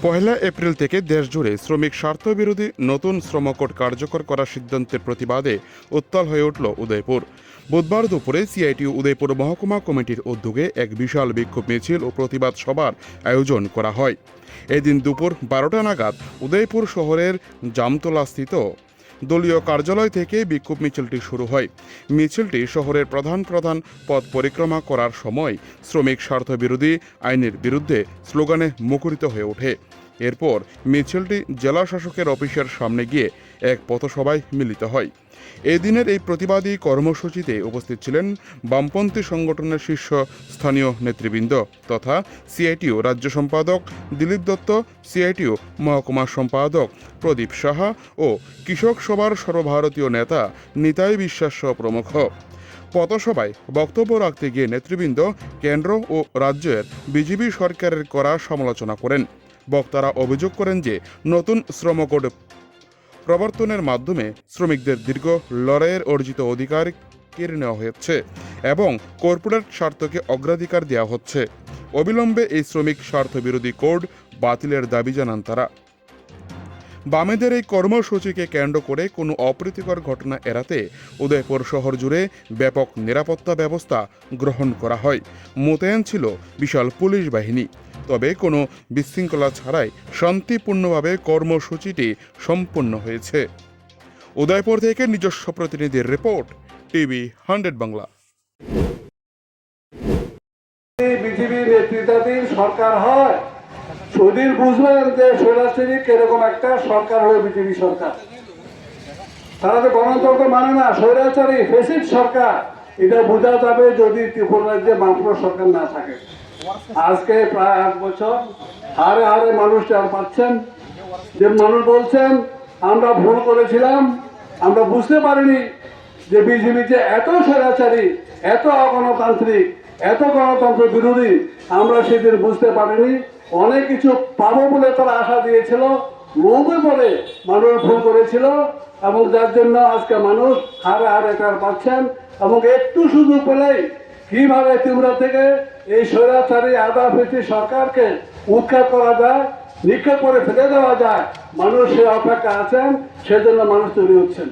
পহেলা April থেকে দেশজুড়ে শ্রমিক স্বার্থবিরোধী নতুন শ্রম কোড কার্যকর করার সিদ্ধান্তের প্রতিবাদে উত্তাল হয়ে উঠল উদয়পুর। বুধবার দুপুরে সিআইটিউ উদয়পুর মহকুমা কমিটির উদ্যোগে এক বিশাল বিক্ষোভ মিছিল ও প্রতিবাদ সভার আয়োজন করা হয়। এদিন দুপুর 12টা নাগাদ উদয়পুর শহরের জামতলাস্থিত দলীয় কার্যালয় থেকে বিক্ষোভ মিছিলটি শুরু হয়। মিছিলটি শহরের প্রধান প্রধান পথ পরিক্রমা করার সময় শ্রমিক স্বার্থবিরোধী আইনের বিরুদ্ধে স্লোগানে মুখরিত হয়ে ওঠে। এরপর মিছিলটি জেলা শাসকের অফিসের সামনে গিয়ে এক পথসভায় মিলিত হয়। এদিনের এই প্রতিবাদী কর্মসূচিতে উপস্থিত ছিলেন বামপন্থী সংগঠনের শীর্ষ স্থানীয় নেতৃবৃন্দ তথা সিআইটিউ রাজ্য সম্পাদক দিলীপ দত্ত, সিআইটিউ মহকুমা সম্পাদক প্রদীপ সাহা ও কৃষক সভার সর্বভারতীয় নেতা নিতাই বিশ্বাস প্রমুখ। পথসভায় বক্তব্য রাখতে গিয়ে নেতৃবৃন্দ কেন্দ্র ও রাজ্যের বিজেপি সরকারের করা সমালোচনা করেন। বক্তারা অভিযোগ করেন যে নতুন শ্রম কোড প্রবর্তনের মাধ্যমে শ্রমিকদের দীর্ঘ লড়াইয়ের অর্জিত অধিকার কেড়ে নেওয়া হচ্ছে এবং কর্পোরেট স্বার্থকে অগ্রাধিকার দেওয়া হচ্ছে। অবিলম্বে এই শ্রমিক স্বার্থ বিরোধী কোড বাতিলের দাবি জানান তারা। বামেদের এই কর্মসূচিকে কেন্দ্র করে কোনো অপ্রীতিকর ঘটনা এড়াতে উদয়পুর শহর জুড়ে ব্যাপক নিরাপত্তা ব্যবস্থা গ্রহণ করা হয়। মোতায়েন ছিল বিশাল পুলিশ বাহিনী। তবে কোনো বিশৃঙ্খলা ছাড়াই শান্তিপূর্ণভাবে কর্মসূচিটি সম্পন্ন হয়েছে। উদয়পুর থেকে নিজস্ব প্রতিনিধির রিপোর্ট, টিভি 100 বাংলা। বিজেপি নেতৃত্বাধীন সরকার হয়, সুধীর বুঝবেন যে স্বৈরাচারী কিরকম একটা সরকার হলো বিজেপি সরকার। তারা তো গণতন্ত্র মানে না, স্বৈরাচারী ফেসিস্ট সরকার। এটা বোঝা যাবে যদি ত্রিপুরা রাজ্যে বামফ্রন্ট সরকার না থাকে। আজকে প্রায় 8 বছর হারে হারে মানুষ টের পাচ্ছেন যে মানুষ বলছেন আমরা ভুল করেছিলাম, আমরা বুঝতে পারিনি যে বিজেপি যে এত স্বৈরাচারী, এত অগণতান্ত্রিক, এত গণতন্ত্র বিরোধী, আমরা সেদিন বুঝতে পারিনি। অনেক কিছু পাবো বলে তারা আশা দিয়েছিল, লোভে পড়ে মানুষ ভুল করেছিল এবং যার জন্য আজকে মানুষ হারে হারে টের পাচ্ছেন। এবং একটু সুযোগ পেলেই কিভাবে ত্রিপুরা থেকে এই স্বৈরাচারী আদাফেসি সরকারকে উৎখাত করা যায়, নিক্ষেপ করে ফেলে দেওয়া যায়, মানুষ সে অপেক্ষা আছেন, সেজন্য মানুষ তৈরি হচ্ছেন।